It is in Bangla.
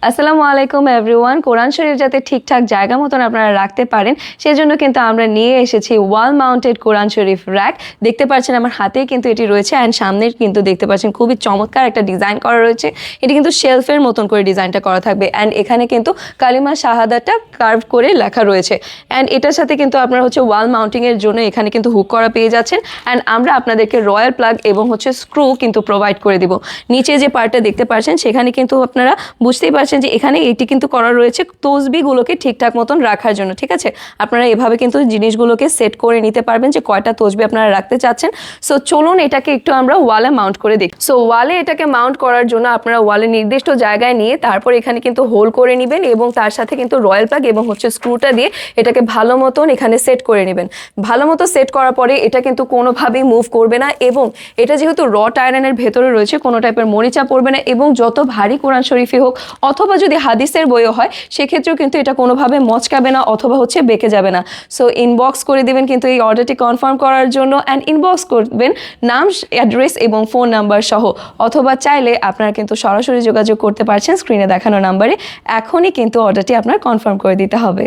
আসসালামু আলাইকুম এভরিওয়ান। কোরআন শরীফ যাতে ঠিকঠাক জায়গা মতন আপনারা রাখতে পারেন সেজন্য কিন্তু আমরা নিয়ে এসেছি ওয়াল মাউন্টেড কোরআন শরীফ র্যাক। দেখতে পাচ্ছেন আমার হাতেই কিন্তু এটি রয়েছে অ্যান্ড সামনে কিন্তু দেখতে পাচ্ছেন খুবই চমৎকার একটা ডিজাইন করা রয়েছে। এটি কিন্তু শেলফের মতন করে ডিজাইনটা করা থাকবে অ্যান্ড এখানে কিন্তু কালিমা শাহাদাটা কার্ভ করে লেখা রয়েছে অ্যান্ড এটার সাথে কিন্তু আপনারা ওয়াল মাউন্টিংয়ের জন্য এখানে কিন্তু হুক করা পেয়ে যাচ্ছেন অ্যান্ড আমরা আপনাদেরকে রয়্যাল প্লাগ এবং স্ক্রু কিন্তু প্রোভাইড করে দিব। নিচে যে পার্টটা দেখতে পাচ্ছেন সেখানে কিন্তু আপনারা বুঝতেই পারছেন যে এখানে এটি কিন্তু করা রয়েছে তসবিগুলোকে ঠিকঠাক মতন রাখার জন্য। ঠিক আছে, আপনারা এভাবে কিন্তু জিনিসগুলোকে সেট করে নিতে পারবেন যে কয়টা তসবি আপনারা রাখতে চাচ্ছেন। সো চলুন এটাকে একটু আমরা ওয়ালে মাউন্ট করে দেখি। সো ওয়ালে এটাকে মাউন্ট করার জন্য আপনারা ওয়ালে নির্দিষ্ট জায়গায় নিয়ে তারপর এখানে কিন্তু হোল করে নেবেন এবং তার সাথে কিন্তু রয়্যাল প্লাগ এবং স্ক্রুটা দিয়ে এটাকে ভালো মতন এখানে সেট করে নেবেন। ভালো মতো সেট করার পরে এটা কিন্তু কোনোভাবেই মুভ করবে না এবং এটা যেহেতু রট আয়রনের ভেতরে রয়েছে কোনো টাইপের মরিচা পড়বে না এবং যত ভারী কোরআন শরীফই হোক অথবা যদি হাদিসের বইও হয় সেক্ষেত্রেও কিন্তু এটা কোনোভাবে মচকাবে না অথবা বেঁকে যাবে না। সো ইনবক্স করে দিবেন কিন্তু এই অর্ডারটি কনফার্ম করার জন্য অ্যান্ড ইনবক্স করবেন নাম, অ্যাড্রেস এবং ফোন নাম্বার সহ, অথবা চাইলে আপনারা কিন্তু সরাসরি যোগাযোগ করতে পারছেন স্ক্রিনে দেখানো নাম্বারে। এখনই কিন্তু অর্ডারটি আপনার কনফার্ম করে দিতে হবে।